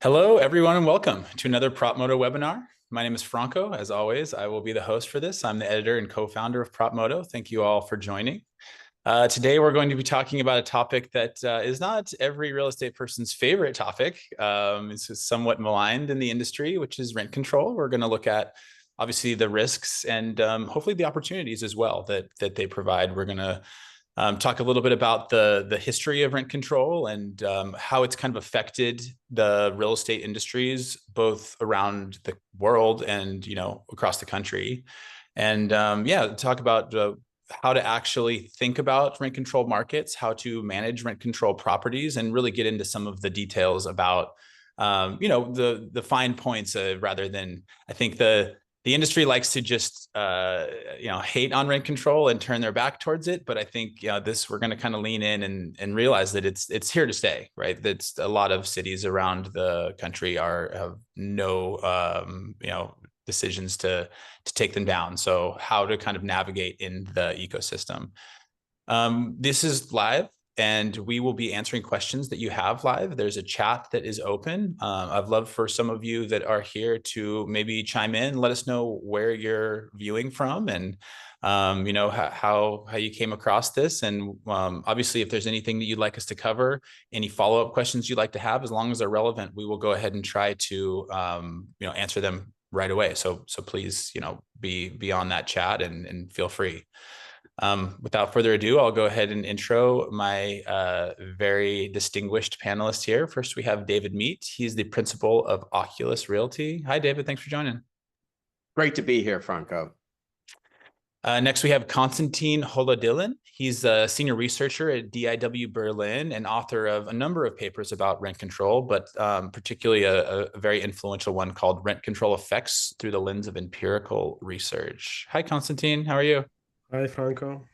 Hello, everyone, and welcome to another PropMoto webinar. My name is Franco. As always, I will be the host for this. I'm the editor and co-founder of PropMoto. Thank you all for joining. Today, we're going to be talking about a topic that is not every real estate person's favorite topic. It's somewhat maligned in the industry, which is rent control. We're going to look at, obviously, the risks and hopefully the opportunities as well that they provide. We're going to talk a little bit about the history of rent control and how it's kind of affected the real estate industries, both around the world and across the country. And talk about how to actually think about rent control markets, how to manage rent control properties, and really get into some of the details about the fine points rather than, I think, the industry likes to just hate on rent control and turn their back towards it. But I think we're going to kind of lean in and realize that it's here to stay, right? That's a lot of cities around the country have no decisions to take them down. So how to kind of navigate in the ecosystem. This is live, and we will be answering questions that you have live. There's a chat that is open. I'd love for some of you that are here to maybe chime in, let us know where you're viewing from and how you came across this. And obviously, if there's anything that you'd like us to cover, any follow-up questions you'd like to have, as long as they're relevant, we will go ahead and try to answer them right away. So please, be on that chat and feel free. Without further ado, I'll go ahead and intro my very distinguished panelists here. First, we have David Meat. He's the principal of Oculus Realty. Hi, David. Thanks for joining. Great to be here, Franco. Next, we have Konstantin Holodilin. He's a senior researcher at DIW Berlin and author of a number of papers about rent control, but particularly a very influential one called Rent Control Effects Through the Lens of Empirical Research. Hi, Konstantin. How are you? Hi, Franco.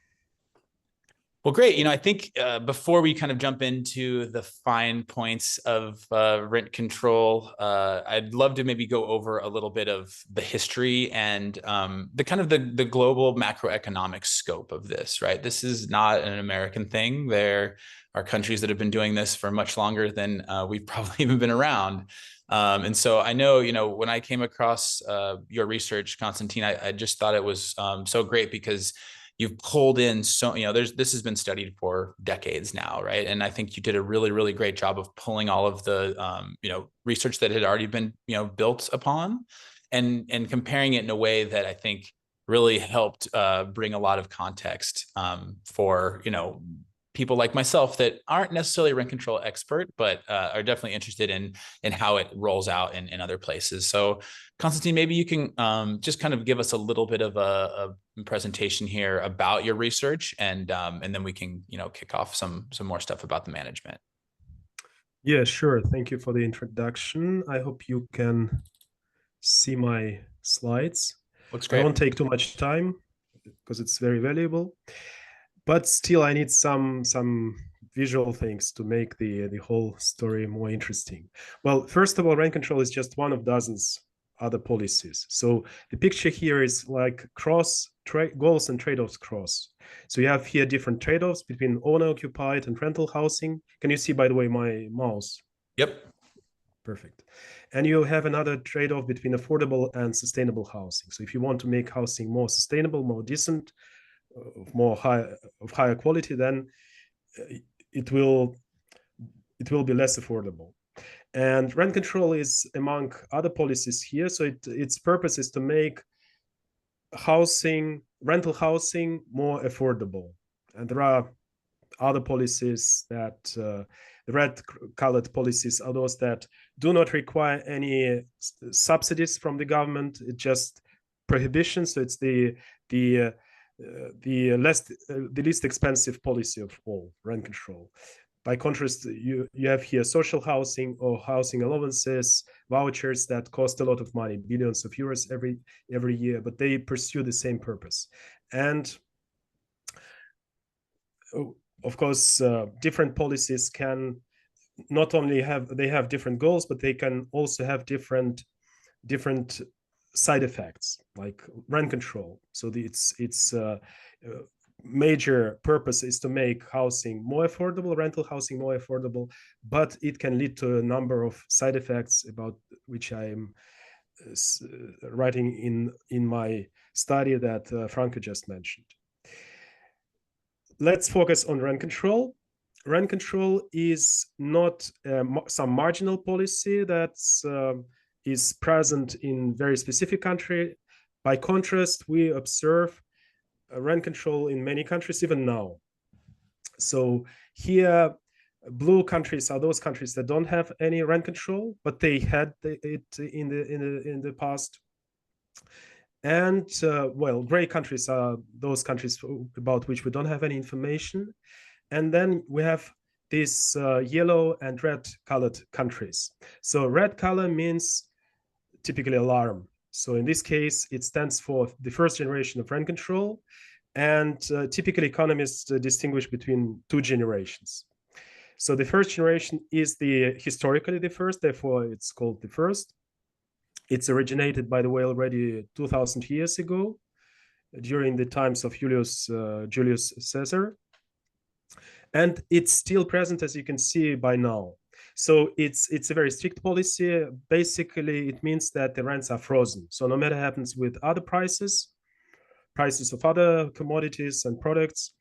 Well, great. I think before we kind of jump into the fine points of rent control, I'd love to maybe go over a little bit of the history and the kind of the global macroeconomic scope of this, right? This is not an American thing. There are countries that have been doing this for much longer than we've probably even been around. And so I know, when I came across your research, Konstantin, I just thought it was so great because you've pulled in this has been studied for decades now, right? And I think you did a really, really great job of pulling all of the research that had already been built upon and comparing it in a way that I think really helped bring a lot of context for people like myself that aren't necessarily rent control expert, but are definitely interested in how it rolls out in other places. So Konstantin, maybe you can just kind of give us a little bit of a presentation here about your research, and then we can kick off some more stuff about the management. Yeah, sure. Thank you for the introduction. I hope you can see my slides. Looks great. I won't take too much time because it's very valuable, but still I need some visual things to make the whole story more interesting. Well, first of all, rent control is just one of dozens other policies. So the picture here is like goals and trade-offs cross. So you have here different trade-offs between owner-occupied and rental housing. Can you see, by the way, my mouse? Yep. Perfect. And you have another trade-off between affordable and sustainable housing. So if you want to make housing more sustainable, more decent, of higher quality, then it will be less affordable. And rent control is among other policies here. So its purpose is to make rental housing more affordable. And there are other policies that the red-colored policies are those that do not require any subsidies from the government. It's just prohibition. So it's the least expensive policy of all, rent control. By contrast, you have here social housing or housing allowances, vouchers that cost a lot of money, billions of euros every year, but they pursue the same purpose. And of course, different policies can not only have different goals, but they can also have different side effects, like rent control. So it's major purpose is to make housing more affordable, rental housing more affordable, but it can lead to a number of side effects about which I am writing in my study that Franco just mentioned. Let's focus on rent control. Rent control is not some marginal policy that is present in very specific country. By contrast, we observe rent control in many countries, even now. So here, blue countries are those countries that don't have any rent control, but they had it in the past. And well, gray countries are those countries about which we don't have any information. And then we have these yellow and red colored countries. So red color means typically alarm. So in this case, it stands for the first generation of rent control. And typically economists distinguish between two generations. So the first generation is historically the first, therefore it's called the first. It's originated, by the way, already 2000 years ago, during the times of Julius Caesar. And it's still present, as you can see by now. So it's a very strict policy. Basically, it means that the rents are frozen. So no matter what happens with other prices of other commodities and products,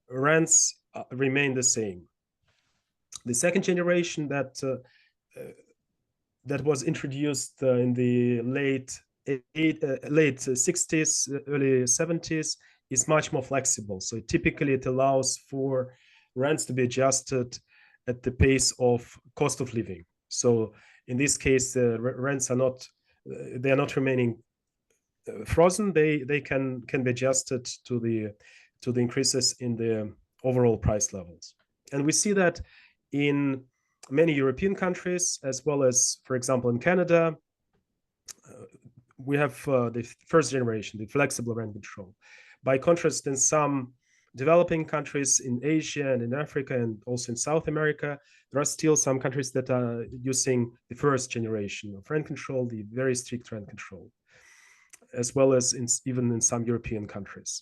rents remain the same. The second generation that was introduced in the late 60s, early 70s is much more flexible. So typically it allows for rents to be adjusted at the pace of cost of living. So in this case, the rents are not remaining frozen. They can be adjusted to the increases in the overall price levels. And we see that in many European countries, as well as, for example, in Canada, we have the first generation, the flexible rent control. By contrast, in some developing countries in Asia and in Africa and also in South America, there are still some countries that are using the first generation of rent control, the very strict rent control, as well as even in some European countries.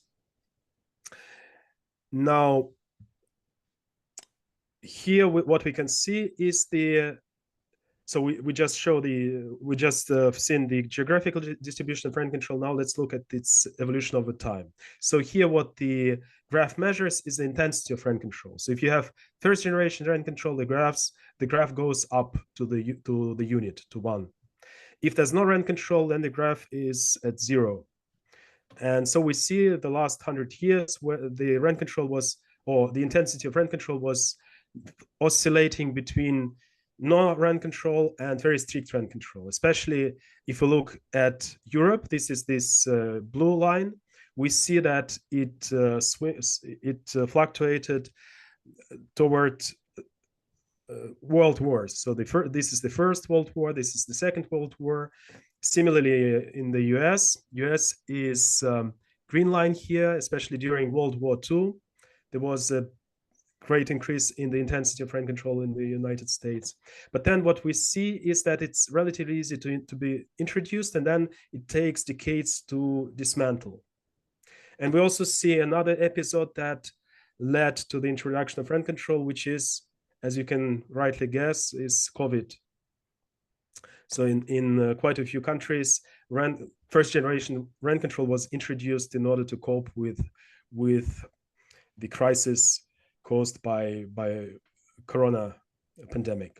Now, here what we can see is so we just seen the geographical distribution of rent control. Now let's look at its evolution over time. So here what the graph measures is the intensity of rent control. So if you have first generation rent control, the graph goes up to the unit, to 1. If there's no rent control, then the graph is at 0. And so we see the last 100 years where the rent control was, or the intensity of rent control was oscillating between no rent control and very strict rent control. Especially if we look at Europe, this is this blue line. We see that it fluctuated toward world wars. So this is the First World War. This is the Second World War. Similarly, in the US is green line here, especially during World War II. There was a great increase in the intensity of rent control in the United States. But then what we see is that it's relatively easy to be introduced, and then it takes decades to dismantle. And we also see another episode that led to the introduction of rent control, which is, as you can rightly guess, is COVID. So in quite a few countries, first generation rent control was introduced in order to cope with the crisis caused by corona pandemic.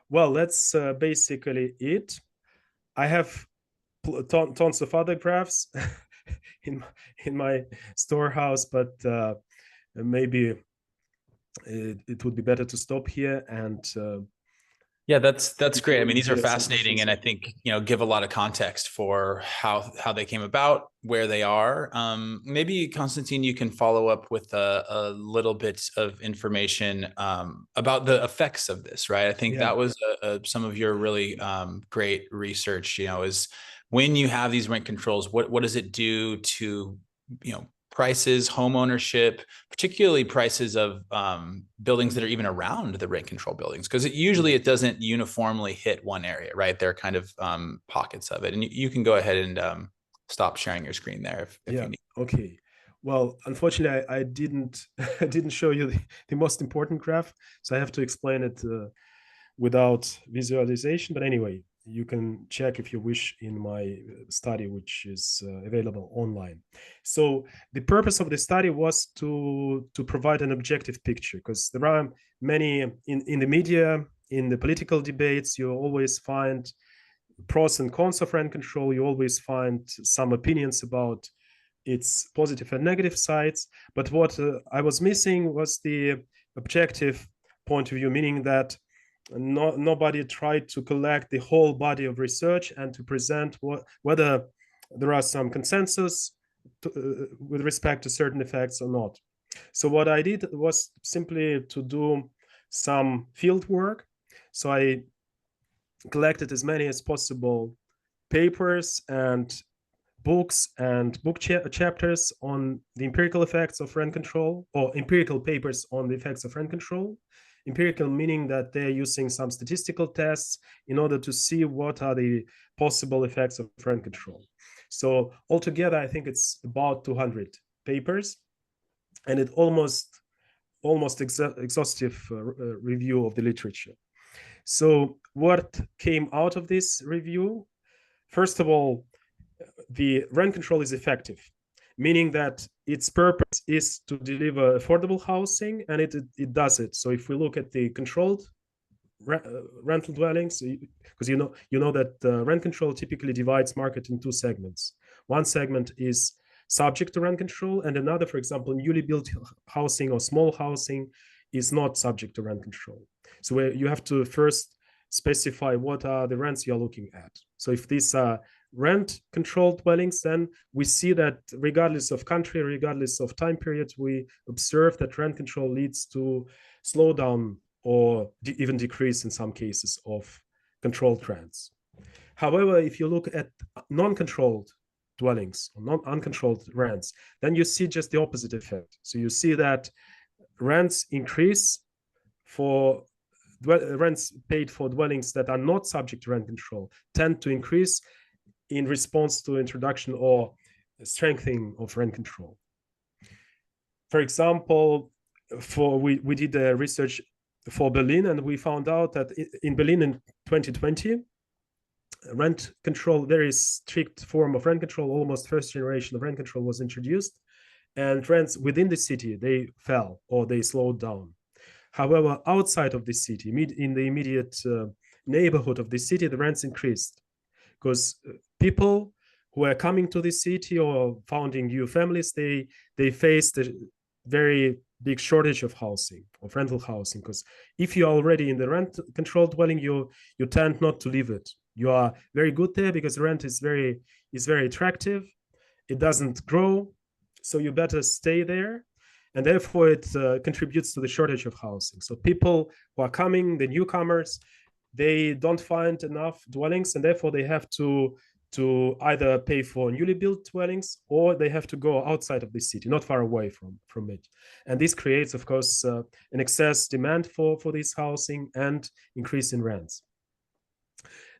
Well, that's basically it. I have tons of other graphs in my storehouse, but maybe it would be better to stop here and yeah, that's great. I mean, these are fascinating, and I think, give a lot of context for how they came about, where they are. Maybe Konstantin, you can follow up with a little bit of information about the effects of this, right? I think that was some of your really great research. Is when you have these rent controls, what does it do to prices, home ownership, particularly prices of buildings that are even around the rent control buildings, because it doesn't uniformly hit one area, right? There are kind of pockets of it. And you can go ahead and stop sharing your screen there if you need. Okay. Well, unfortunately, I didn't I didn't show you the most important graph, so I have to explain it without visualization. But anyway, you can check if you wish in my study, which is available online. So the purpose of the study was to provide an objective picture, because there are many in the media, in the political debates, you always find pros and cons of rent control. You always find some opinions about its positive and negative sides. But what I was missing was the objective point of view, meaning that nobody tried to collect the whole body of research and to present whether there are some consensus with respect to certain effects or not. So what I did was simply to do some field work. So I collected as many as possible papers and books and chapters on the empirical effects of rent control, or empirical papers on the effects of rent control. Empirical meaning that they're using some statistical tests in order to see what are the possible effects of rent control. So altogether, I think it's about 200 papers, and it almost exhaustive review of the literature. So what came out of this review? First of all, the rent control is effective, meaning that its purpose is to deliver affordable housing, and it does it. So if we look at the controlled rental dwellings, because you know that rent control typically divides market in two segments. One segment is subject to rent control, and another, for example, newly built housing or small housing, is not subject to rent control. So you have to first specify what are the rents you're looking at. So if these are rent controlled dwellings, then we see that regardless of country, regardless of time periods, we observe that rent control leads to slowdown or even decrease in some cases of controlled rents. However, if you look at non-controlled dwellings or non-uncontrolled rents, then you see just the opposite effect. So you see that rents increase for rents paid for dwellings that are not subject to rent control tend to increase in response to introduction or strengthening of rent control. For example, we did a research for Berlin, and we found out that in Berlin in 2020, rent control, very strict form of rent control, almost first generation of rent control was introduced, and rents within the city, they fell or they slowed down. However, outside of the city, in the immediate neighborhood of the city, the rents increased, because people who are coming to the city or founding new families, they faced a very big shortage of housing, of rental housing, because if you're already in the rent controlled dwelling, you tend not to leave it. You are very good there because rent is very attractive. It doesn't grow, so you better stay there, and therefore it contributes to the shortage of housing. So people who are coming, the newcomers, they don't find enough dwellings, and therefore they have to either pay for newly built dwellings, or they have to go outside of the city, not far away from it. And this creates, of course, an excess demand for this housing and increase in rents.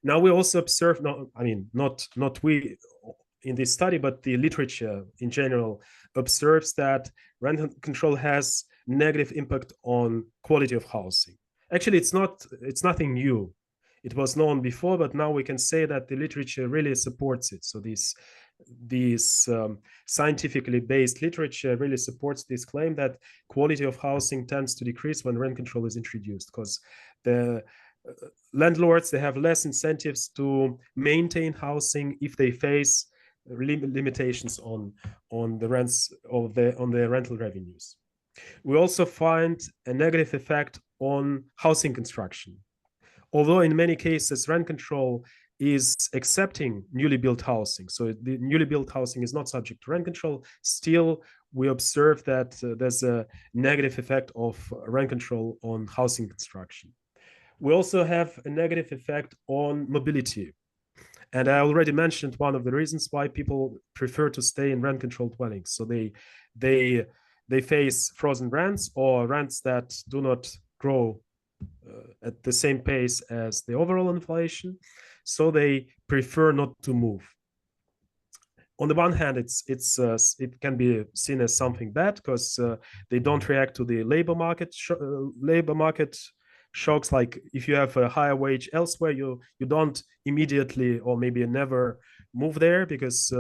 Now we also observe, not we in this study, but the literature in general observes that rent control has negative impact on quality of housing. Actually, it's nothing new. It was known before, but now we can say that the literature really supports it. So these scientifically based literature really supports this claim that quality of housing tends to decrease when rent control is introduced, because the landlords, they have less incentives to maintain housing if they face limitations on the rents of on the rental revenues. We also find a negative effect on housing construction. Although in many cases rent control is accepting newly built housing, so the newly built housing is not subject to rent control, still we observe that there's a negative effect of rent control on housing construction. We also have a negative effect on mobility. And I already mentioned one of the reasons why people prefer to stay in rent controlled dwellings. So they face frozen rents or rents that do not grow at the same pace as the overall inflation. So they prefer not to move. on the one hand, it can be seen as something bad because they don't react to the labor market shocks. Like if you have a higher wage elsewhere, you don't immediately or maybe never move there because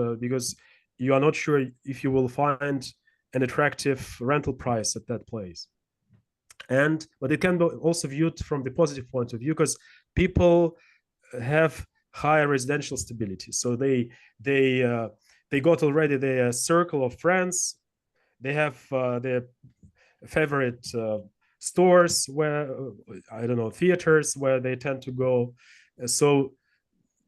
you are not sure if you will find an attractive rental price at that place. But it can be also viewed from the positive point of view because people have higher residential stability, so they got already their circle of friends. They have their favorite stores where I don't know, theaters where they tend to go. So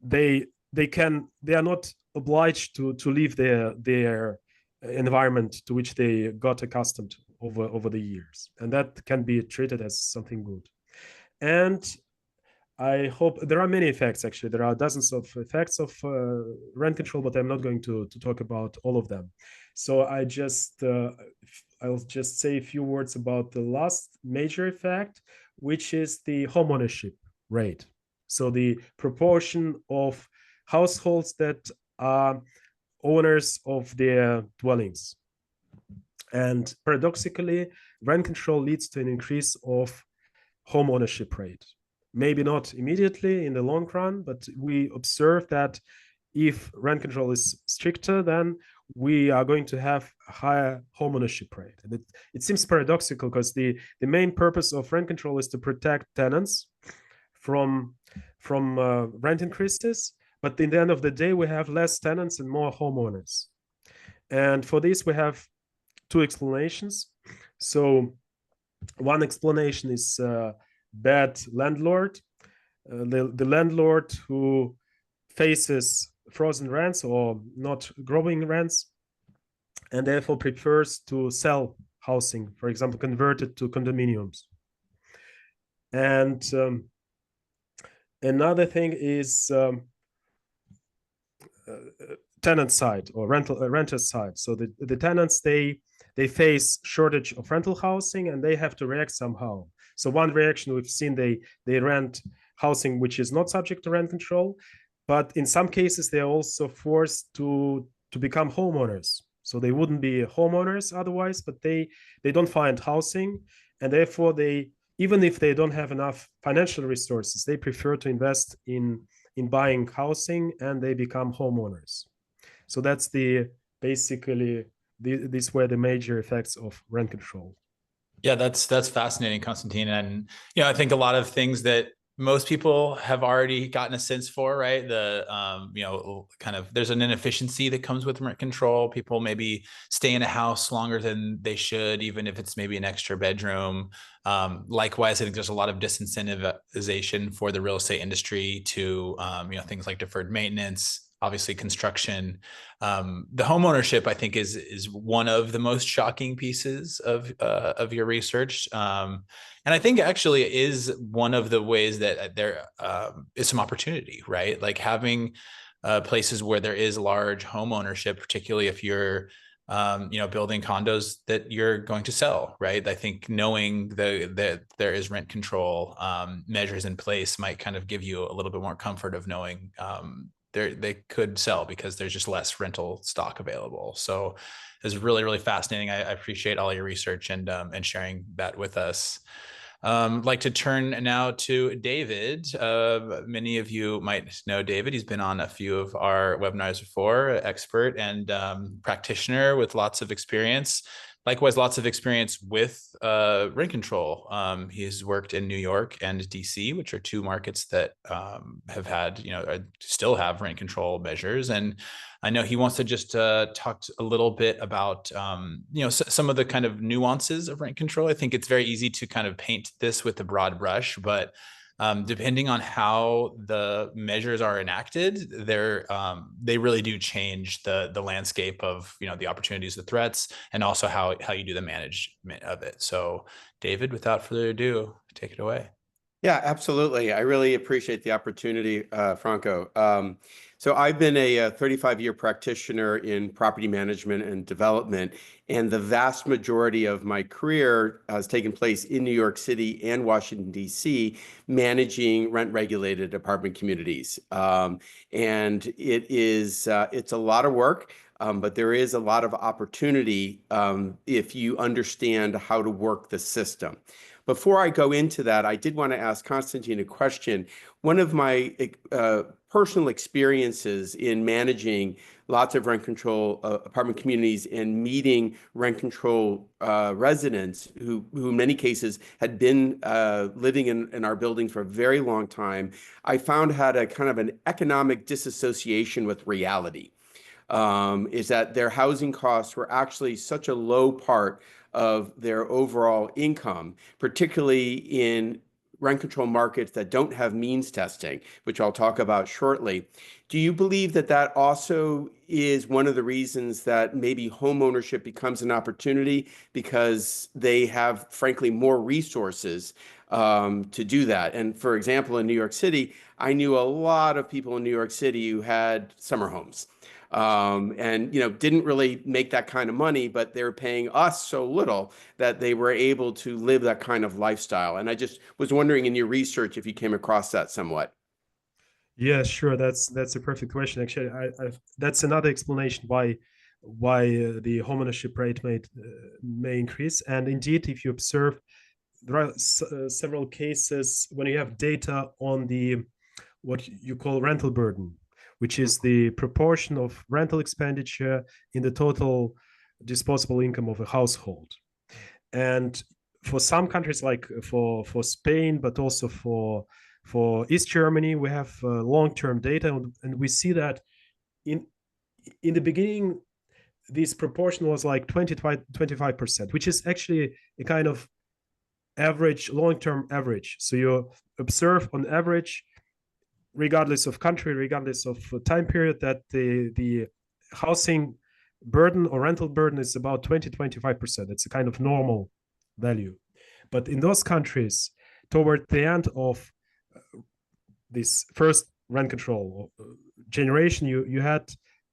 they are not obliged to leave their environment to which they got accustomed over the years, and that can be treated as something good. And I hope there are many effects. Actually, there are dozens of effects of rent control, but I'm not going to talk about all of them. So I'll just say a few words about the last major effect, which is the homeownership rate. So the proportion of households that are owners of their dwellings. And paradoxically, rent control leads to an increase of home ownership rate. Maybe not immediately in the long run, but we observe that if rent control is stricter, then we are going to have a higher home ownership rate. And it seems paradoxical because the main purpose of rent control is to protect tenants from rent increases. But in the end of the day, we have less tenants and more homeowners. And for this, we have two explanations. So one explanation is bad landlord, the landlord who faces frozen rents or not growing rents, and therefore prefers to sell housing, for example, convert it to condominiums. And another thing is tenant side or renter side. So the tenants, they face shortage of rental housing and they have to react somehow. So one reaction we've seen, they rent housing which is not subject to rent control, but in some cases they're also forced to become homeowners. So they wouldn't be homeowners otherwise, but they don't find housing, and therefore they, even if they don't have enough financial resources, they prefer to invest in buying housing and they become homeowners. So that's basically these were the major effects of rent control. Yeah, that's fascinating, Konstantin. And I think a lot of things that most people have already gotten a sense for, right? Kind of there's an inefficiency that comes with rent control. People maybe stay in a house longer than they should, even if it's maybe an extra bedroom. Likewise, I think there's a lot of disincentivization for the real estate industry to, things like deferred maintenance, obviously construction. The homeownership, I think, is one of the most shocking pieces of your research. And I think actually it is one of the ways that there is some opportunity, right? Like having places where there is large home ownership, particularly if you're building condos that you're going to sell, right? I think knowing that there is rent control measures in place might kind of give you a little bit more comfort of knowing they could sell because there's just less rental stock available. So it's really, really fascinating. I appreciate all your research and sharing that with us. I'd like to turn now to David. Many of you might know David. He's been on a few of our webinars before, expert and practitioner with lots of experience. Likewise, lots of experience with rent control. He's worked in New York and DC, which are two markets that have had, still have rent control measures. And I know he wants to just talk a little bit about, some of the kind of nuances of rent control. I think it's very easy to kind of paint this with a broad brush, but depending on how the measures are enacted, they really do change the landscape of the opportunities, the threats, and also how you do the management of it. So, David, without further ado, take it away. Yeah, absolutely. I really appreciate the opportunity, Franco. So I've been a 35-year practitioner in property management and development, and the vast majority of my career has taken place in New York City and Washington, D.C., managing rent-regulated apartment communities. And it's a lot of work. But there is a lot of opportunity if you understand how to work the system. Before I go into that, I did want to ask Constantine a question. One of my personal experiences in managing lots of rent control apartment communities and meeting rent control residents who in many cases had been living in our building for a very long time, I found had a kind of an economic disassociation with reality. Is that their housing costs were actually such a low part of their overall income, particularly in rent control markets that don't have means testing, which I'll talk about shortly. Do you believe that that also is one of the reasons that maybe homeownership becomes an opportunity because they have, frankly, more resources to do that? And for example, in New York City, I knew a lot of people in New York City who had summer homes and didn't really make that kind of money, but they were paying us so little that they were able to live that kind of lifestyle. And I just was wondering in your research if you came across that somewhat. Yeah, sure. That's a perfect question. Actually, that's another explanation why the homeownership rate may increase. And indeed, if you observe, there are several cases when you have data on the what you call rental burden, which is the proportion of rental expenditure in the total disposable income of a household. And for some countries, like for Spain, but also for East Germany, we have long-term data, and we see that in in the beginning, this proportion was like 25%, which is actually a kind of average, long-term average. So you observe on average, regardless of country, regardless of time period, that the housing burden or rental burden is about 20-25%. It's a kind of normal value. But in those countries, toward the end of this first rent control generation, you had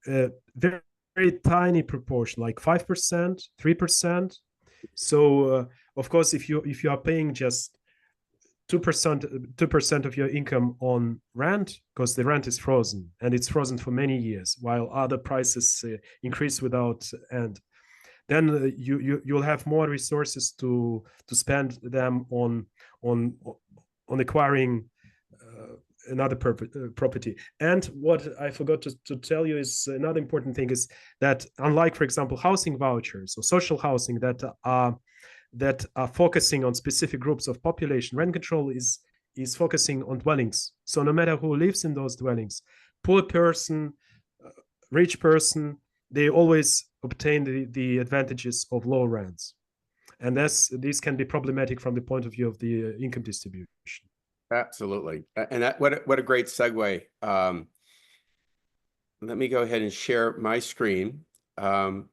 a very, very tiny proportion, like 5%, 3%. So of course, if you are paying just 2% of your income on rent, because the rent is frozen and it's frozen for many years, while other prices increase without end, then you'll have more resources to spend them on acquiring another property. And what I forgot to tell you is another important thing is that, unlike, for example, housing vouchers or social housing that are focusing on specific groups of population, rent control is focusing on dwellings. So no matter who lives in those dwellings, poor person, rich person, they always obtain the advantages of low rents. And this can be problematic from the point of view of the income distribution. Absolutely. And what a great segue. Let me go ahead and share my screen. Can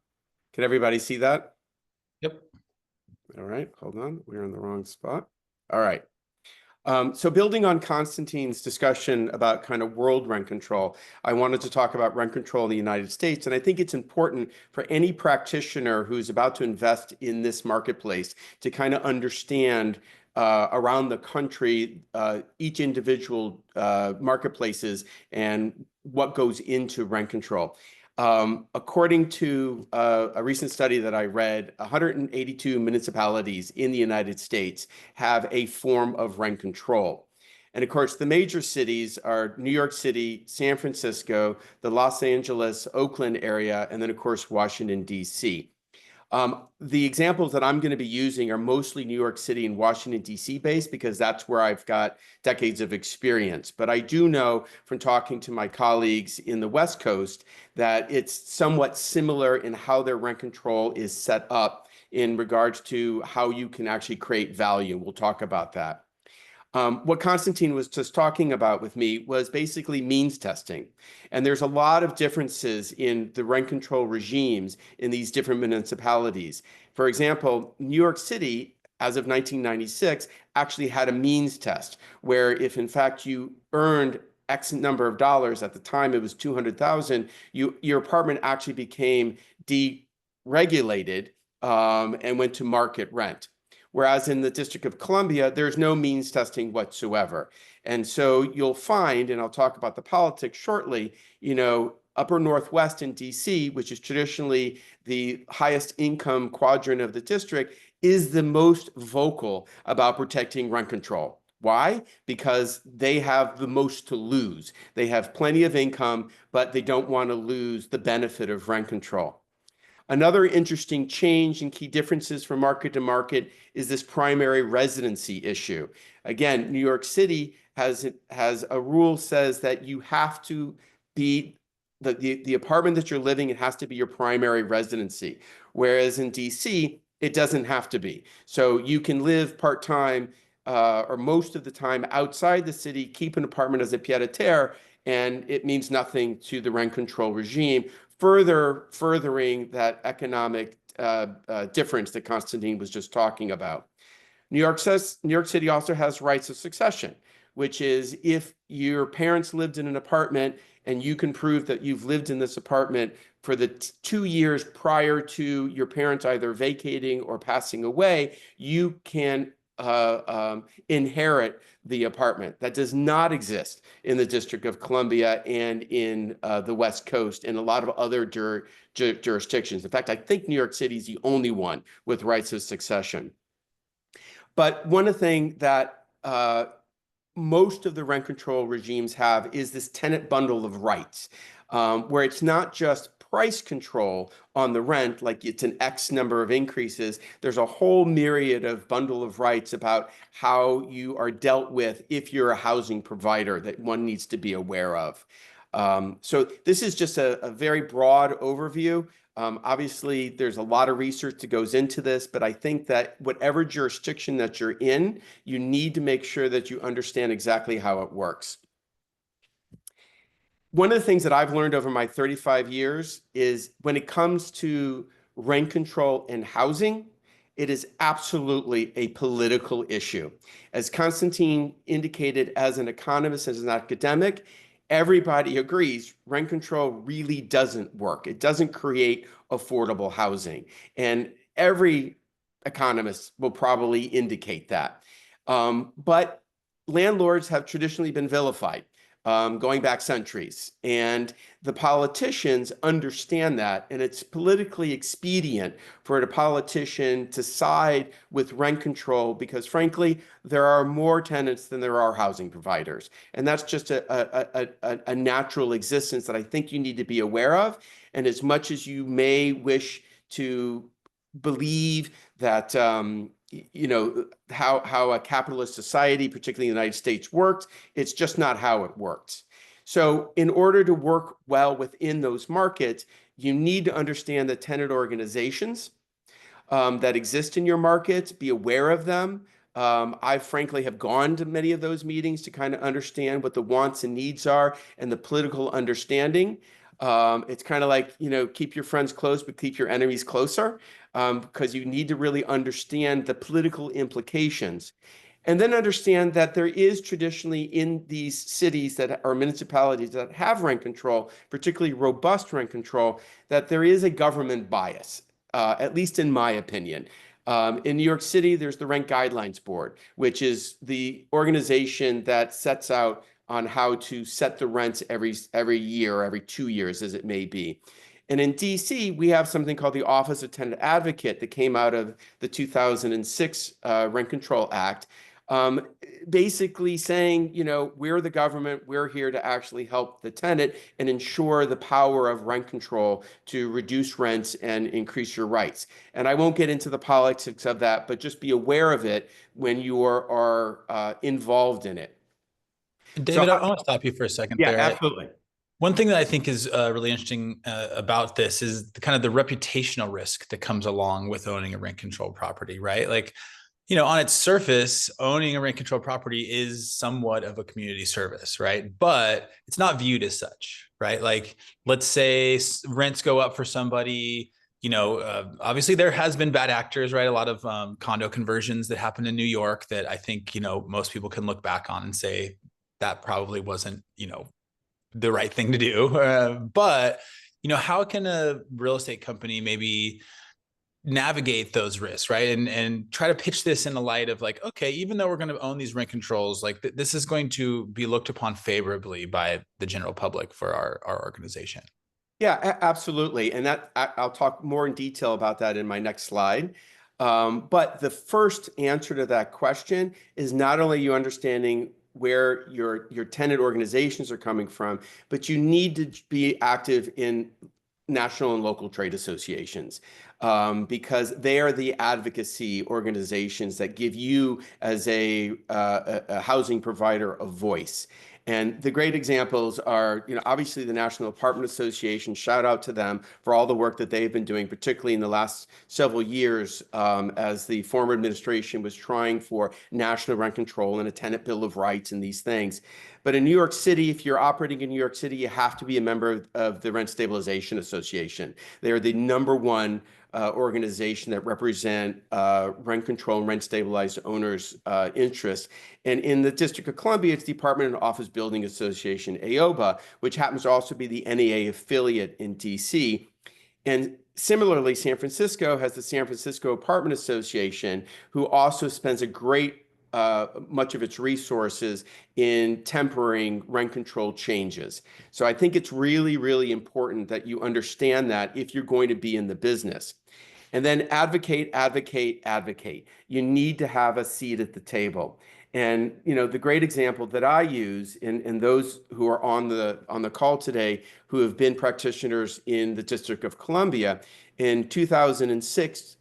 everybody see that? Yep. All right, hold on. We're in the wrong spot. All right. So building on Constantine's discussion about kind of world rent control, I wanted to talk about rent control in the United States. And I think it's important for any practitioner who's about to invest in this marketplace to kind of understand around the country, each individual marketplaces and what goes into rent control. According to a recent study that I read, 182 municipalities in the United States have a form of rent control. And of course, the major cities are New York City, San Francisco, the Los Angeles, Oakland area, and then, of course, Washington, D.C. The examples that I'm going to be using are mostly New York City and Washington, D.C. based because that's where I've got decades of experience. But I do know from talking to my colleagues in the West Coast that it's somewhat similar in how their rent control is set up in regards to how you can actually create value. We'll talk about that. What Constantine was just talking about with me was basically means testing. And there's a lot of differences in the rent control regimes in these different municipalities. For example, New York City as of 1996, actually had a means test where if in fact you earned X number of dollars, at the time it was 200,000, your apartment actually became deregulated and went to market rent. Whereas in the District of Columbia, there's no means testing whatsoever. And so you'll find, and I'll talk about the politics shortly, upper Northwest in DC, which is traditionally the highest income quadrant of the district, is the most vocal about protecting rent control. Why? Because they have the most to lose. They have plenty of income, but they don't want to lose the benefit of rent control. Another interesting change and key differences from market to market is this primary residency issue. Again, New York City has a rule says that you have to be the apartment that you're living in has to be your primary residency. Whereas in DC, it doesn't have to be. So you can live part-time or most of the time outside the city, keep an apartment as a pied-à-terre, and it means nothing to the rent control regime, furthering that economic difference that Constantine was just talking about. New York City also has rights of succession, which is if your parents lived in an apartment and you can prove that you've lived in this apartment for the 2 years prior to your parents either vacating or passing away, you can inherit the apartment. That does not exist in the District of Columbia and in the West Coast and a lot of other jurisdictions. In fact, I think New York City is the only one with rights of succession. But one thing that most of the rent control regimes have is this tenant bundle of rights, where it's not just price control on the rent, like it's an X number of increases. There's a whole myriad of bundle of rights about how you are dealt with if you're a housing provider that one needs to be aware of. So this is just a very broad overview. Obviously, there's a lot of research that goes into this, but I think that whatever jurisdiction that you're in, you need to make sure that you understand exactly how it works. One of the things that I've learned over my 35 years is when it comes to rent control and housing, it is absolutely a political issue. As Constantine indicated, as an economist, as an academic, everybody agrees rent control really doesn't work. It doesn't create affordable housing. And every economist will probably indicate that. But landlords have traditionally been vilified. Going back centuries. And the politicians understand that, and it's politically expedient for a politician to side with rent control because, frankly, there are more tenants than there are housing providers. And that's just a natural existence that I think you need to be aware of. And as much as you may wish to believe that how a capitalist society, particularly in the United States, worked, it's just not how it worked. So in order to work well within those markets, you need to understand the tenant organizations that exist in your market, be aware of them. I frankly have gone to many of those meetings to kind of understand what the wants and needs are and the political understanding. It's kind of like, keep your friends close, but keep your enemies closer, because you need to really understand the political implications. And then understand that there is traditionally in these cities that are municipalities that have rent control, particularly robust rent control, that there is a government bias, at least in my opinion. In New York City, there's the Rent Guidelines Board, which is the organization that sets out on how to set the rents every year or every 2 years, as it may be. And in DC, we have something called the Office of Tenant Advocate that came out of the 2006 Rent Control Act, basically saying, we're the government, we're here to actually help the tenant and ensure the power of rent control to reduce rents and increase your rights. And I won't get into the politics of that, but just be aware of it when you are involved in it. David, I want to stop you for a second yeah, there. absolutely. One thing that I think is really interesting about this is the kind of the reputational risk that comes along with owning a rent control property, right? Like, on its surface, owning a rent control property is somewhat of a community service, right? But it's not viewed as such, right? Like, let's say rents go up for somebody, Obviously there has been bad actors, right? A lot of condo conversions that happened in New York that I think, most people can look back on and say that probably wasn't, the right thing to do. But, how can a real estate company maybe navigate those risks, right? And try to pitch this in the light of like, okay, even though we're going to own these rent controls, like this is going to be looked upon favorably by the general public for our organization. Yeah, absolutely. And I'll talk more in detail about that in my next slide. But the first answer to that question is not only you understanding where your tenant organizations are coming from, but you need to be active in national and local trade associations, because they are the advocacy organizations that give you as a housing provider a voice. And the great examples are, obviously the National Apartment Association. Shout out to them for all the work that they've been doing, particularly in the last several years, as the former administration was trying for national rent control and a tenant bill of rights and these things. But in New York City, if you're operating in New York City, you have to be a member of the Rent Stabilization Association. They are the #1 organization that represent rent control and rent stabilized owners' interests. And in the District of Columbia, it's the Apartment and Office Building Association, AOBA, which happens to also be the NEA affiliate in DC. And similarly, San Francisco has the San Francisco Apartment Association, who also spends a great much of its resources in tempering rent control changes. So I think it's really, really important that you understand that if you're going to be in the business. And then advocate, advocate, advocate. You need to have a seat at the table. And the great example that I use, and those who are on the call today who have been practitioners in the District of Columbia, in 2006,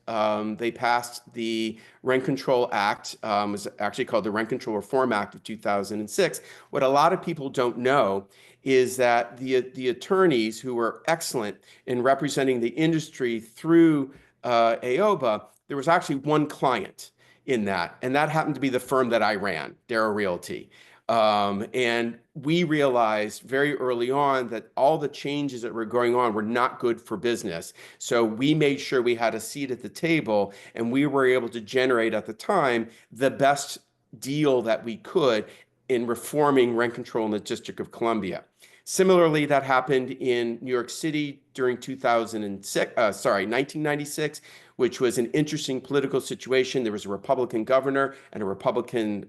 they passed the Rent Control Act. It was actually called the Rent Control Reform Act of 2006. What a lot of people don't know is that the attorneys who were excellent in representing the industry through AOBA, there was actually one client in that, and that happened to be the firm that I ran, Darrow Realty. And we realized very early on that all the changes that were going on were not good for business. So we made sure we had a seat at the table, and we were able to generate at the time the best deal that we could in reforming rent control in the District of Columbia. Similarly, that happened in New York City during 1996, which was an interesting political situation. There was a Republican governor and a Republican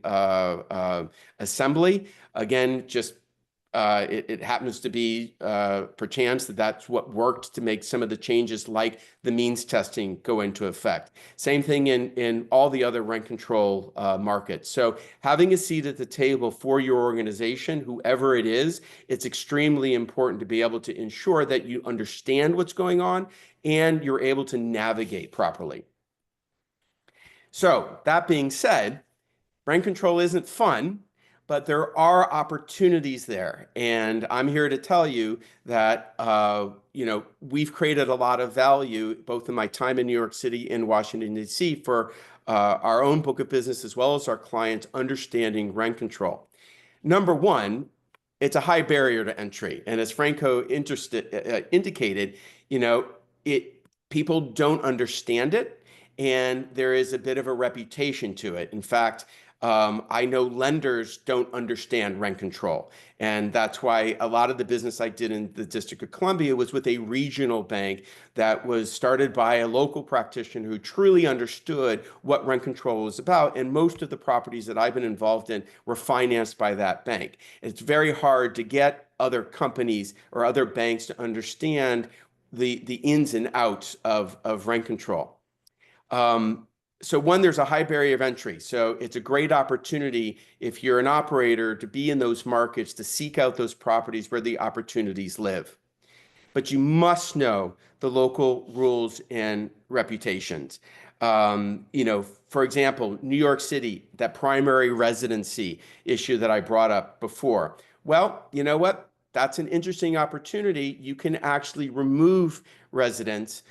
assembly. Again, just it happens to be perchance that's what worked to make some of the changes like the means testing go into effect. Same thing in all the other rent control markets. So having a seat at the table for your organization, whoever it is, it's extremely important to be able to ensure that you understand what's going on and you're able to navigate properly. So that being said, rent control isn't fun, but there are opportunities there. And I'm here to tell you that, we've created a lot of value, both in my time in New York City and Washington, D.C., for our own book of business, as well as our clients understanding rent control. #1, it's a high barrier to entry. And as Franco indicated, people don't understand it, and there is a bit of a reputation to it. In fact, I know lenders don't understand rent control. And that's why a lot of the business I did in the District of Columbia was with a regional bank that was started by a local practitioner who truly understood what rent control was about. And most of the properties that I've been involved in were financed by that bank. It's very hard to get other companies or other banks to understand the ins and outs of rent control. So one, there's a high barrier of entry. So it's a great opportunity if you're an operator to be in those markets, to seek out those properties where the opportunities live. But you must know the local rules and reputations. For example, New York City, that primary residency issue that I brought up before. Well, you know what? That's an interesting opportunity. You can actually remove residents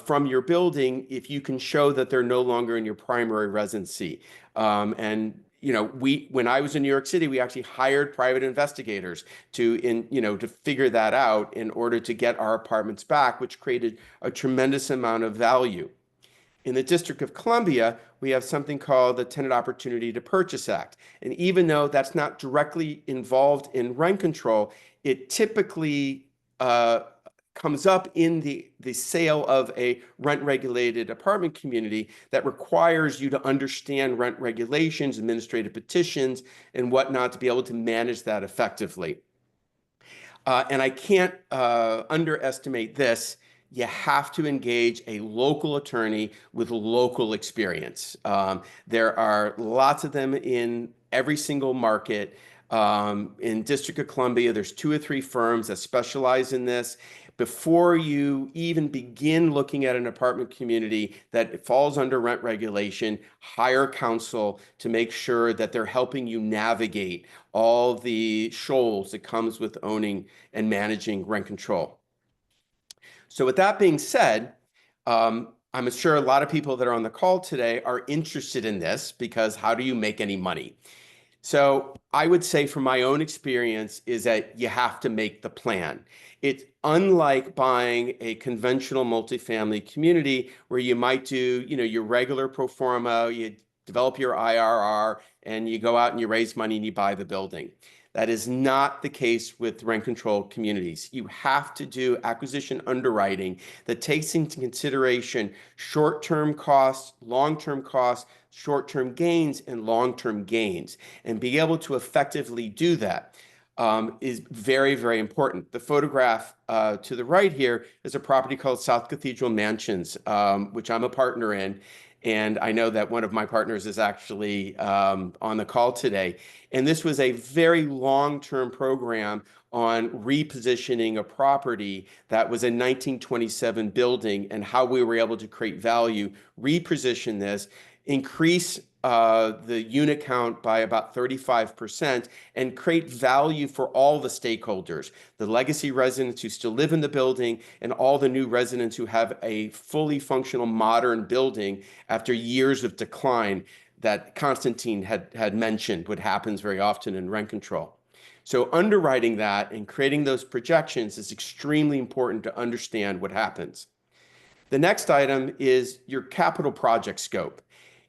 from your building if you can show that they're no longer in your primary residency. And when I was in New York City, we actually hired private investigators to figure that out in order to get our apartments back, which created a tremendous amount of value. In the District of Columbia, we have something called the Tenant Opportunity to Purchase Act. And even though that's not directly involved in rent control, it typically comes up in the sale of a rent-regulated apartment community that requires you to understand rent regulations, administrative petitions, and whatnot to be able to manage that effectively. And I can't underestimate this. You have to engage a local attorney with local experience. There are lots of them in every single market. In District of Columbia, there's 2 or 3 firms that specialize in this. Before you even begin looking at an apartment community that falls under rent regulation, hire counsel to make sure that they're helping you navigate all the shoals that comes with owning and managing rent control. So with that being said, I'm sure a lot of people that are on the call today are interested in this, because how do you make any money? So I would say from my own experience is that you have to make the plan. It's unlike buying a conventional multifamily community where you might do, your regular pro forma, you develop your IRR, and you go out and you raise money and you buy the building. That is not the case with rent control communities. You have to do acquisition underwriting that takes into consideration short-term costs, long-term costs, short-term gains, and long-term gains. And be able to effectively do that is very, very important. The photograph to the right here is a property called South Cathedral Mansions, which I'm a partner in. And I know that one of my partners is actually on the call today. And this was a very long-term program on repositioning a property that was a 1927 building, and how we were able to create value, reposition this, increase the unit count by about 35%, and create value for all the stakeholders, the legacy residents who still live in the building, and all the new residents who have a fully functional modern building after years of decline that Constantine had mentioned, what happens very often in rent control. So underwriting that and creating those projections is extremely important to understand what happens. The next item is your capital project scope.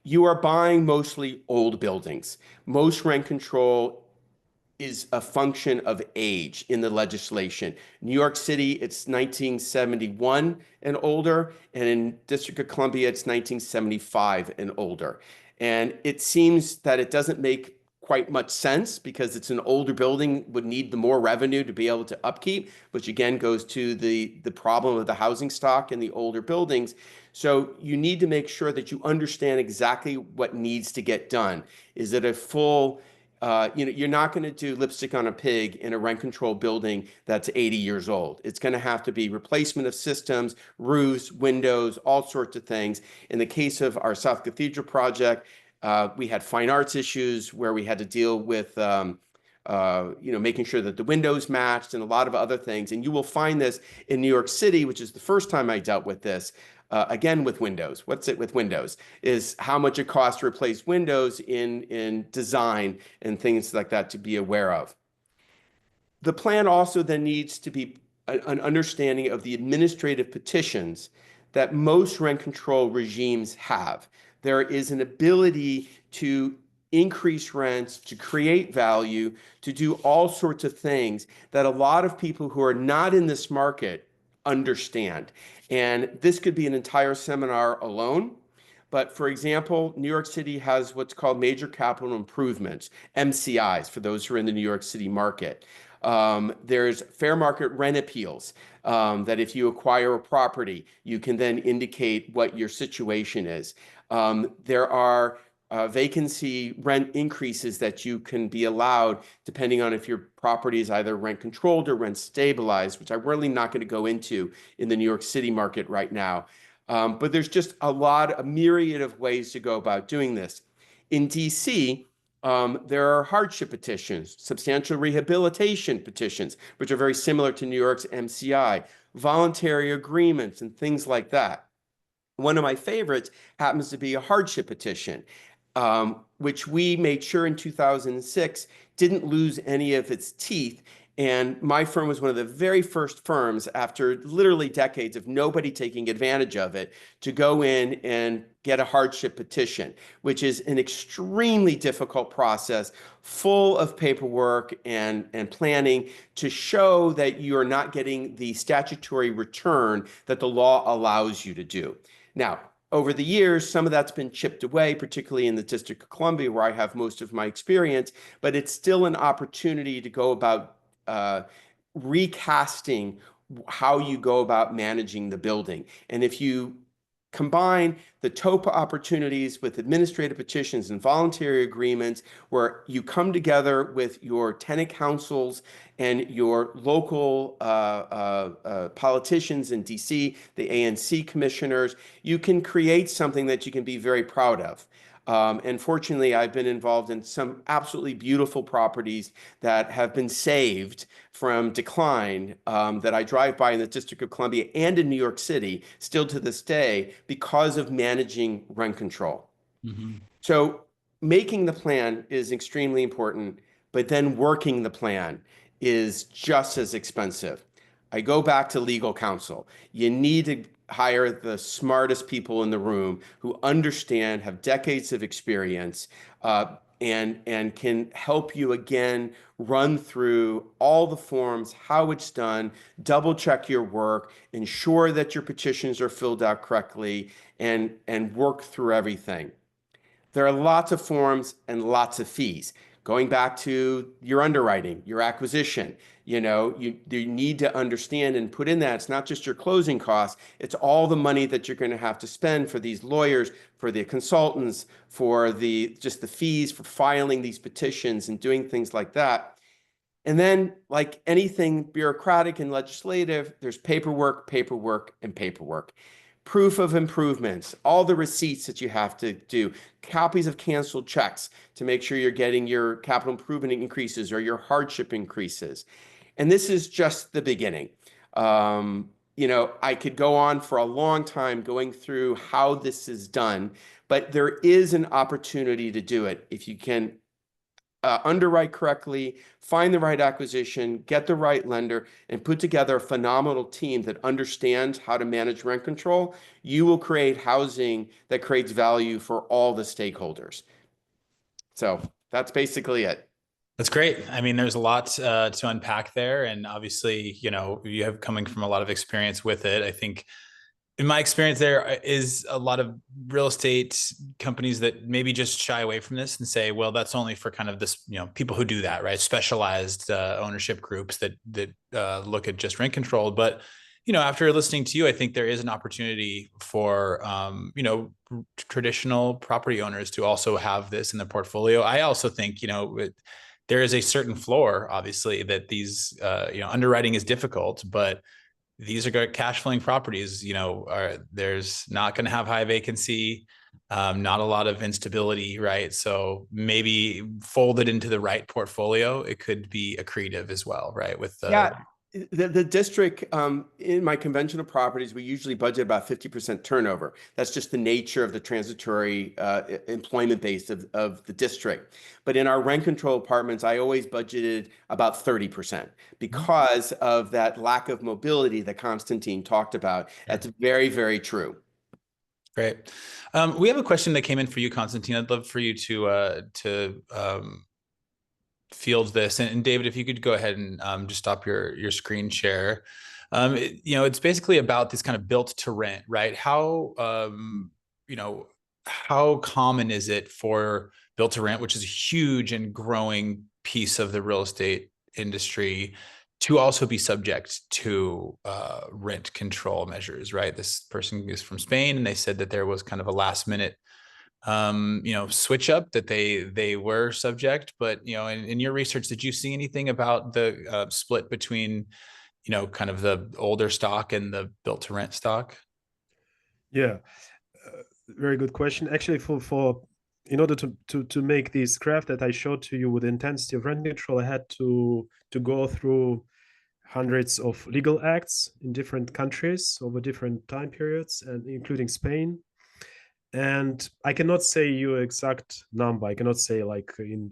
You are buying mostly old buildings. Most rent control is a function of age in the legislation. New York City, it's 1971 and older, and in District of Columbia, it's 1975 and older. And it seems that it doesn't make quite much sense, because it's an older building, would need the more revenue to be able to upkeep, which again goes to the problem of the housing stock in the older buildings. So you need to make sure that you understand exactly what needs to get done. Is it a full, you're not going to do lipstick on a pig in a rent control building that's 80 years old. It's going to have to be replacement of systems, roofs, windows, all sorts of things. In the case of our South Cathedral project, we had fine arts issues where we had to deal with making sure that the windows matched and a lot of other things. And you will find this in New York City, which is the first time I dealt with this. Again, with windows. What's it with windows? Is how much it costs to replace windows in design and things like that to be aware of. The plan also then needs to be an understanding of the administrative petitions that most rent control regimes have. There is an ability to increase rents, to create value, to do all sorts of things that a lot of people who are not in this market understand. And this could be an entire seminar alone. But for example, New York City has what's called major capital improvements, MCIs, for those who are in the New York City market. There's fair market rent appeals, that if you acquire a property, you can then indicate what your situation is. There are vacancy rent increases that you can be allowed depending on if your property is either rent controlled or rent stabilized, which I'm really not going to go into in the New York City market right now. But there's just a myriad of ways to go about doing this. In DC, there are hardship petitions, substantial rehabilitation petitions, which are very similar to New York's MCI, voluntary agreements, and things like that. One of my favorites happens to be a hardship petition. which we made sure in 2006 didn't lose any of its teeth. And my firm was one of the very first firms, after literally decades of nobody taking advantage of it, to go in and get a hardship petition, which is an extremely difficult process, full of paperwork and planning to show that you are not getting the statutory return that the law allows you to do. Now, over the years, some of that's been chipped away, particularly in the District of Columbia, where I have most of my experience, but it's still an opportunity to go about recasting how you go about managing the building. And if you combine the TOPA opportunities with administrative petitions and voluntary agreements, where you come together with your tenant councils and your local politicians in DC, the ANC commissioners, you can create something that you can be very proud of. And fortunately, I've been involved in some absolutely beautiful properties that have been saved from decline, that I drive by in the District of Columbia and in New York City still to this day because of managing rent control. Mm-hmm. So making the plan is extremely important, but then working the plan is just as expensive. I go back to legal counsel. You need to hire the smartest people in the room who understand, have decades of experience, and can help you again run through all the forms, how it's done, double check your work, ensure that your petitions are filled out correctly, and work through everything. There are lots of forms and lots of fees. Going back to your underwriting, your acquisition, you need to understand and put in that it's not just your closing costs, it's all the money that you're going to have to spend for these lawyers, for the consultants, for just the fees for filing these petitions and doing things like that. And then, like anything bureaucratic and legislative, there's paperwork, paperwork, and paperwork. Proof of improvements, all the receipts that you have to do, copies of canceled checks to make sure you're getting your capital improvement increases or your hardship increases. And this is just the beginning. I could go on for a long time going through how this is done, but there is an opportunity to do it if you can underwrite correctly, find the right acquisition, get the right lender, and put together a phenomenal team that understands how to manage rent control. You will create housing that creates value for all the stakeholders. So that's basically it. That's great. I mean, there's a lot to unpack there. And obviously, you have coming from a lot of experience with it. I think in my experience, there is a lot of real estate companies that maybe just shy away from this and say, well, that's only for kind of this, people who do that, right? Specialized ownership groups that look at just rent control. But, after listening to you, I think there is an opportunity for, traditional property owners to also have this in their portfolio. I also think, there is a certain floor, obviously, that these, underwriting is difficult, but these are cash flowing properties, there's not going to have high vacancy, not a lot of instability, right? So maybe folded into the right portfolio, it could be accretive as well, right? The district, in my conventional properties, we usually budget about 50% turnover. That's just the nature of the transitory employment base of the district. But in our rent control apartments, I always budgeted about 30% because of that lack of mobility that Constantine talked about. That's very, very true. Great. We have a question that came in for you, Constantine. I'd love for you to field this. And David, if you could go ahead and just stop your screen share. It's basically about this kind of built to rent, right? How common is it for built to rent, which is a huge and growing piece of the real estate industry, to also be subject to rent control measures, right? This person is from Spain, and they said that there was kind of a last minute switch up that they were subject. But in your research, did you see anything about the split between kind of the older stock and the built to rent stock? Yeah, very good question. Actually, for in order to make this graph that I showed to you with intensity of rent control, I had to go through hundreds of legal acts in different countries over different time periods, and including Spain. And I cannot say you exact number. I cannot say like in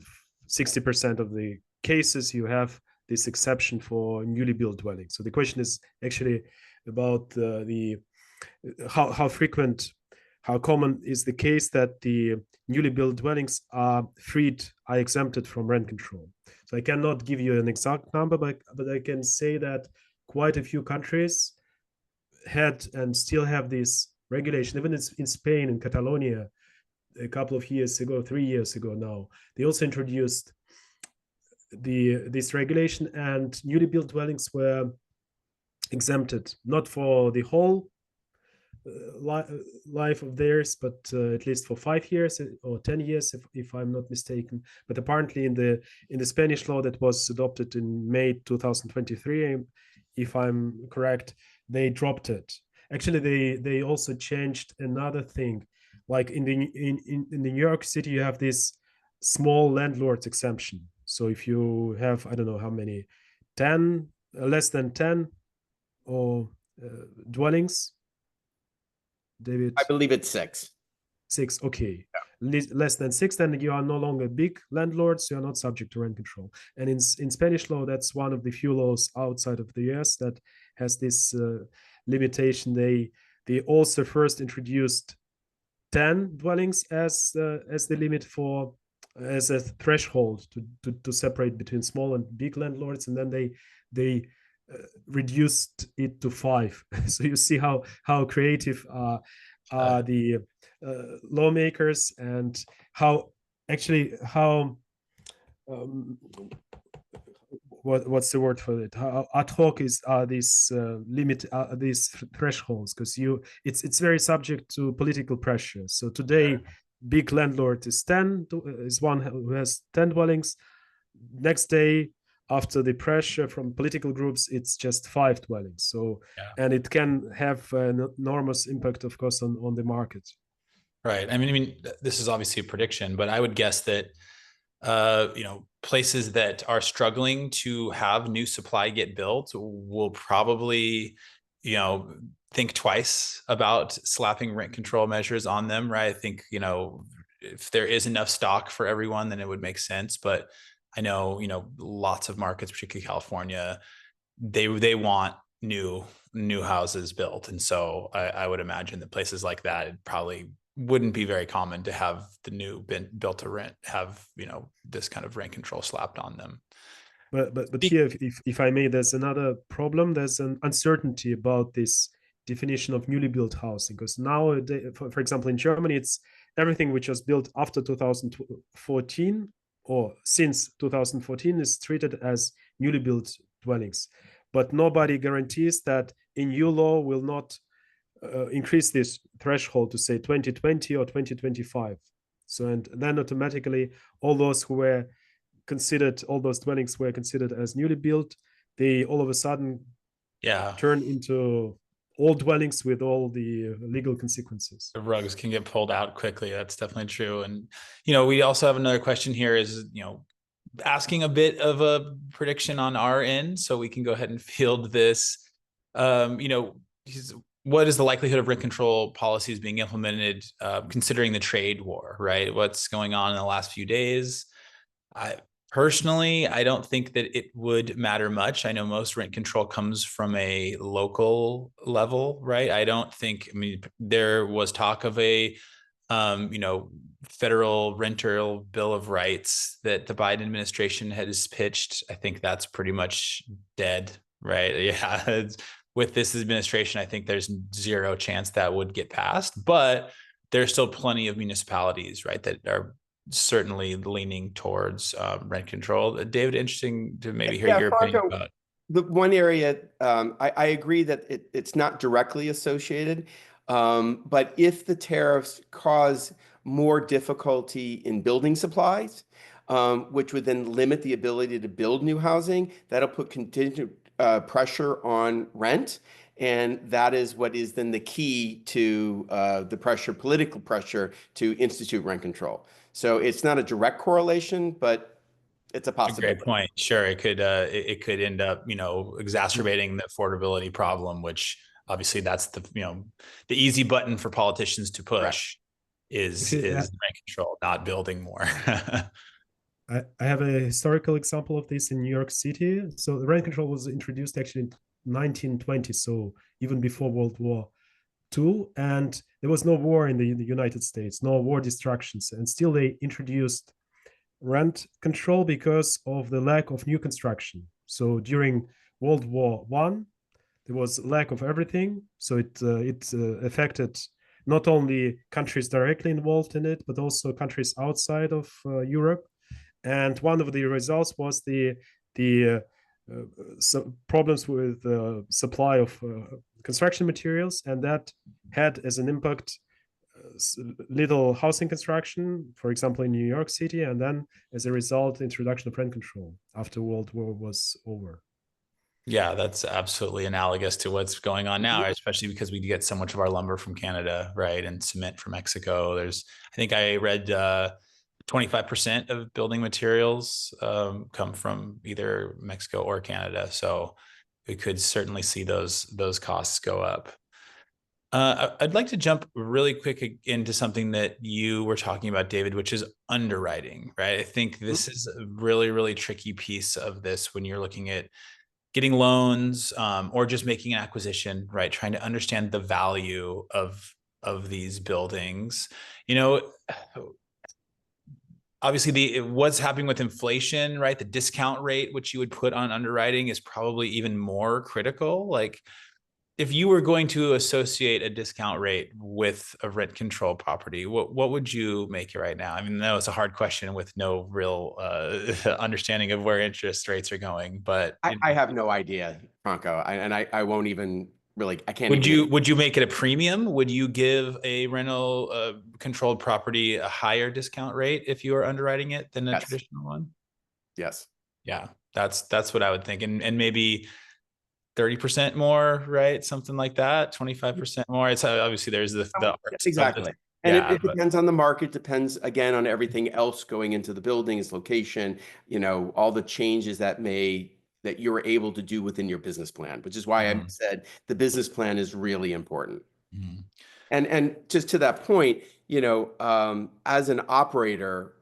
60% of the cases you have this exception for newly built dwellings. So the question is actually about the how frequent, how common is the case that the newly built dwellings are exempted from rent control. So I cannot give you an exact number, but I can say that quite a few countries had and still have this regulation. Even in Spain, in Catalonia, a couple of years ago, 3 years ago now, they also introduced this regulation, and newly built dwellings were exempted, not for the whole life of theirs, but at least for 5 years or 10 years, if I'm not mistaken. But apparently, in the Spanish law that was adopted in May 2023, if I'm correct, they dropped it. Actually, they also changed another thing. Like in the New York City, you have this small landlords exemption. So if you have, I don't know how many, 10, less than 10 or dwellings, David? I believe it's 6. 6, okay. Less than 6, then you are no longer big landlords. You are not subject to rent control. And in Spanish law, that's one of the few laws outside of the US that has this limitation. They also first introduced 10 dwellings as the limit for, as a threshold to separate between small and big landlords, and then they reduced it to 5. So you see how creative the lawmakers, and how actually how what's the word for it? How ad hoc are these these thresholds? Because it's very subject to political pressure. So today, big landlord is one who has 10 dwellings. Next day, after the pressure from political groups, it's just 5 dwellings. So and it can have an enormous impact, of course, on the market. Right. I mean, this is obviously a prediction, but I would guess that places that are struggling to have new supply get built will probably, think twice about slapping rent control measures on them, right? I think, if there is enough stock for everyone, then it would make sense. But I know, lots of markets, particularly California, they want new houses built. And so I would imagine that places like that, it probably wouldn't be very common to have the new built to rent have, this kind of rent control slapped on them. But here, if I may, there's another problem. There's an uncertainty about this definition of newly built housing, because now, for example, in Germany, it's everything which was built after 2014 or since 2014 is treated as newly built dwellings. But nobody guarantees that in new law will not increase this threshold to say 2020 or 2025. So, and then automatically all those dwellings were considered as newly built, they all of a sudden turn into old dwellings with all the legal consequences. The rugs can get pulled out quickly. That's definitely true. And, we also have another question here is, asking a bit of a prediction on our end, so we can go ahead and field this. What is the likelihood of rent control policies being implemented, considering the trade war, right? What's going on in the last few days? Personally, I don't think that it would matter much. I know most rent control comes from a local level, right? I don't think, there was talk of a, federal renter bill of rights that the Biden administration has pitched. I think that's pretty much dead, right? Yeah. With this administration, I think there's zero chance that would get passed, but there's still plenty of municipalities, right, that are certainly leaning towards rent control. David, interesting to maybe hear your opinion about. The one area, I agree that it's not directly associated, but if the tariffs cause more difficulty in building supplies, which would then limit the ability to build new housing, that'll put contingent pressure on rent. And that is what is then the key to the political pressure to institute rent control. So it's not a direct correlation, but it's a possibility. Great point. Sure, it could end up, exacerbating the affordability problem, which obviously that's the easy button for politicians to push. If is you, rent control, not building more. I have a historical example of this in New York City. So the rent control was introduced actually in 1920, so even before World War II, and there was no war in the United States, no war destructions, and still they introduced rent control because of the lack of new construction. So during World War One, there was lack of everything, so it affected not only countries directly involved in it, but also countries outside of Europe. And one of the results was the problems with supply of construction materials, and that had as an impact little housing construction, for example, in New York City, and then as a result, introduction of rent control after World War was over. Yeah, that's absolutely analogous to what's going on now, especially because we get so much of our lumber from Canada, right? And cement from Mexico. I think I read 25% of building materials come from either Mexico or Canada. So we could certainly see those costs go up. I'd like to jump really quick into something that you were talking about, David, which is underwriting, right? I think this is a really, really tricky piece of this when you're looking at getting loans or just making an acquisition, right? Trying to understand the value of these buildings. You know, obviously what's happening with inflation, right? The discount rate which you would put on underwriting is probably even more critical. Like if you were going to associate a discount rate with a rent control property, what would you make it right now? I mean, no, it's a hard question with no real understanding of where interest rates are going, but I have no idea, Franco, I won't even really, I can't would even. you make it a premium? Would you give a rental controlled property a higher discount rate if you were underwriting it than a Yes. traditional one? Yes. Yeah, that's what I would think, and maybe 30% more, right? Something like that, 25% more. It's obviously there's the art of Exactly. And yeah, it depends on the market, depends again on everything else going into the building, its location, all the changes that you were able to do within your business plan, which is why I said the business plan is really important. Mhm. And just to that point, as an operator,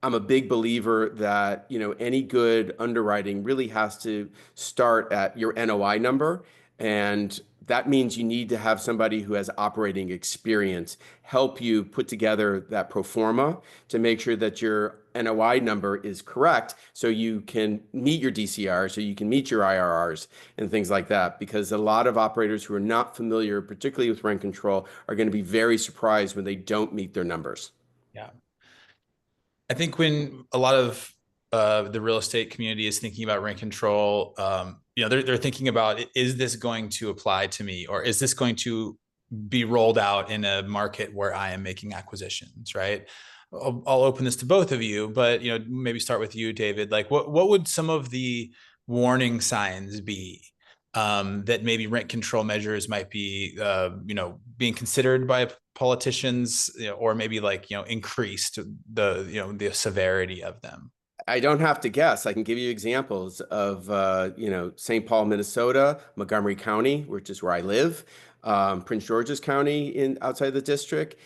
I'm a big believer that, any good underwriting really has to start at your NOI number. And that means you need to have somebody who has operating experience help you put together that pro forma to make sure that your NOI number is correct so you can meet your DCR, so you can meet your IRRs and things like that. Because a lot of operators who are not familiar, particularly with rent control, are going to be very surprised when they don't meet their numbers. Yeah. I think when a lot of the real estate community is thinking about rent control, they're thinking about, is this going to apply to me, or is this going to be rolled out in a market where I am making acquisitions, right? I'll open this to both of you, but maybe start with you, David. Like, what would some of the warning signs be that maybe rent control measures might be, being considered by politicians, or maybe like, increased the severity of them? I don't have to guess. I can give you examples of, St. Paul, Minnesota, Montgomery County, which is where I live, Prince George's County outside the district.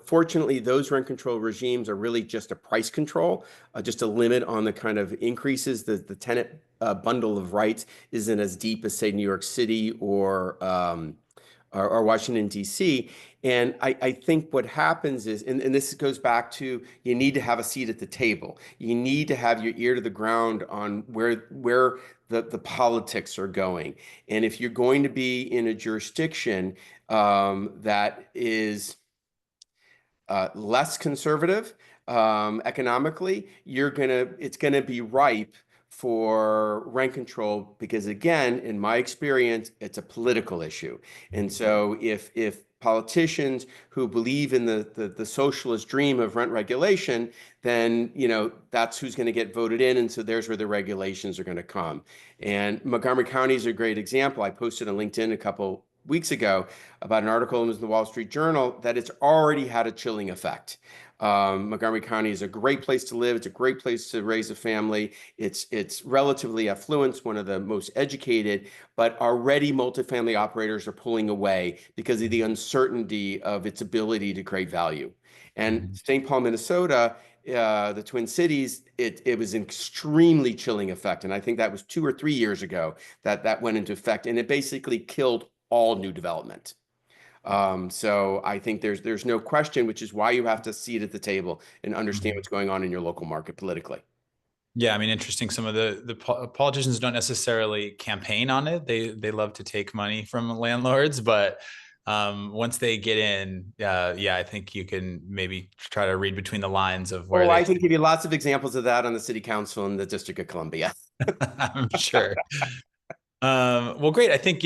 Fortunately, those rent control regimes are really just a price control, just a limit on the kind of increases. The tenant bundle of rights isn't as deep as, say, New York City or Washington, D.C. And I think what happens is, and this goes back to, you need to have a seat at the table. You need to have your ear to the ground on where the politics are going. And if you're going to be in a jurisdiction that is less conservative economically, it's gonna be ripe for rent control because, again, in my experience, it's a political issue. And so if politicians who believe in the socialist dream of rent regulation, then that's who's going to get voted in, and so there's where the regulations are going to come. And Montgomery County is a great example. I posted on LinkedIn a couple weeks ago about an article in the Wall Street Journal that it's already had a chilling effect. Montgomery County is a great place to live. It's a great place to raise a family. It's relatively affluent, one of the most educated, but already multifamily operators are pulling away because of the uncertainty of its ability to create value. And Mhm. St. Paul, Minnesota, the Twin Cities, it was an extremely chilling effect. And I think that was 2 or 3 years ago that went into effect, and it basically killed all new development. So I think there's no question, which is why you have to see it at the table and understand Mhm. what's going on in your local market politically. Yeah, I mean, interesting. Some of the politicians don't necessarily campaign on it. They love to take money from landlords, but once they get in, yeah, I think you can maybe try to read between the lines of where Oh, they. I can give you lots of examples of that on the city council in the District of Columbia. I'm sure. Well, great. I think,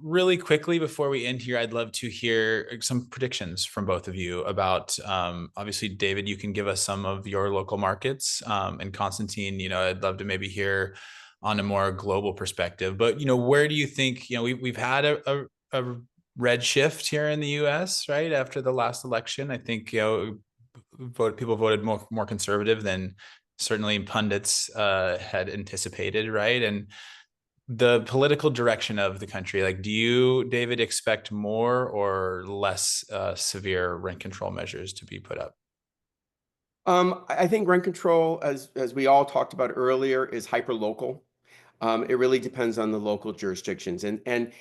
really quickly before we end here, I'd love to hear some predictions from both of you about, obviously, David, you can give us some of your local markets. And Constantine, I'd love to maybe hear on a more global perspective. But, where do you think, we've had a red shift here in the US, right? After the last election, I think, people voted more conservative than certainly pundits had anticipated, right? And the political direction of the country, like, do you, David, expect more or less severe rent control measures to be put up? I think rent control, as we all talked about earlier, is hyper local. It really depends on the local jurisdictions, and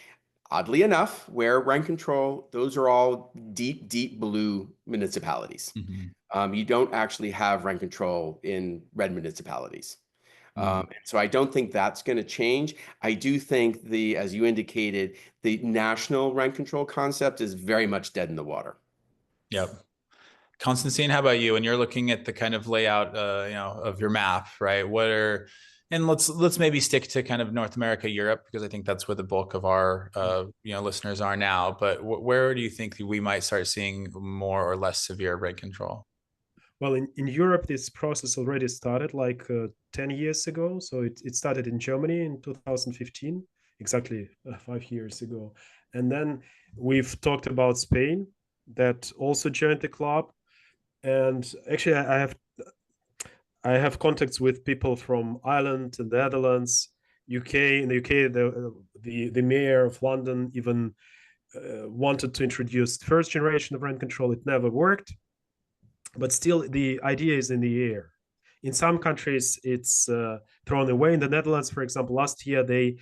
oddly enough, where rent control, those are all deep, deep blue municipalities. Mhm. You don't actually have rent control in red municipalities. Mhm. And so I don't think that's going to change. I do think as you indicated, the national rent control concept is very much dead in the water. Yep. Constantine, how about you? When you're looking at the kind of layout, of your map, right? And let's maybe stick to kind of North America, Europe, because I think that's where the bulk of our, listeners are now. But where do you think we might start seeing more or less severe rent control? Well, in Europe, this process already started like 10 years ago. So it started in Germany in 2015, exactly 5 years ago. And then we've talked about Spain that also joined the club. And actually, I have contacts with people from Ireland and the Netherlands, UK. In the UK, the mayor of London even wanted to introduce the first generation of rent control. It never worked, but still the idea is in the air. In some countries, it's thrown away. In the Netherlands, for example, last year they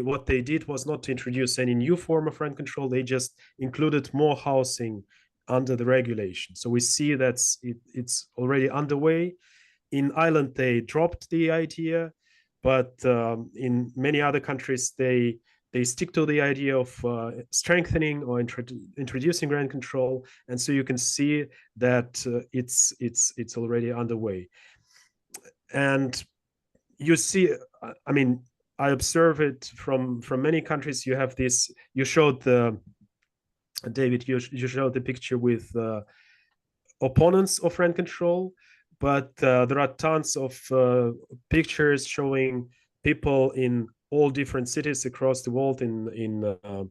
what they did was not to introduce any new form of rent control. They just included more housing under the regulation. So we see that it's already underway. In Ireland, they dropped the idea, but in many other countries, they stick to the idea of strengthening or introducing rent control, and so you can see that it's already underway. And you see, I mean, I observe it from many countries. You have this. You showed the David. You showed the picture with opponents of rent control, but there are tons of pictures showing people in all different cities across the world uh,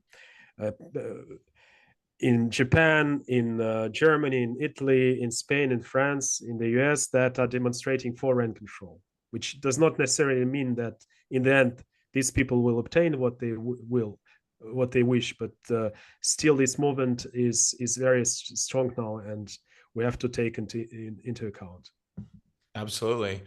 in Japan, in Germany, in Italy, in Spain, in France, in the US that are demonstrating for rent control, which does not necessarily mean that in the end these people will obtain what they wish, but still this movement is very strong now, and we have to take into account. Absolutely.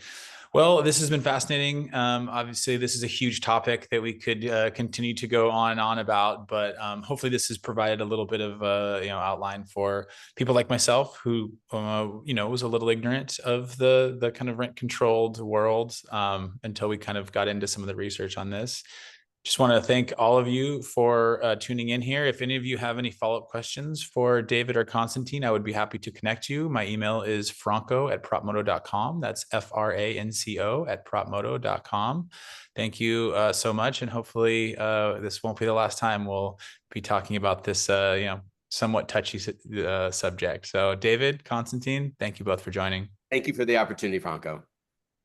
Well, this has been fascinating. Obviously, this is a huge topic that we could continue to go on and on about, but hopefully, this has provided a little bit of outline for people like myself who was a little ignorant of the kind of rent controlled world until we kind of got into some of the research on this. Just want to thank all of you for tuning in here. If any of you have any follow-up questions for David or Constantine, I would be happy to connect you. My email is franco@propmoto.com. That's franco@propmoto.com. Thank you so much. And hopefully this won't be the last time we'll be talking about this, somewhat touchy subject. So David, Constantine, thank you both for joining. Thank you for the opportunity, Franco.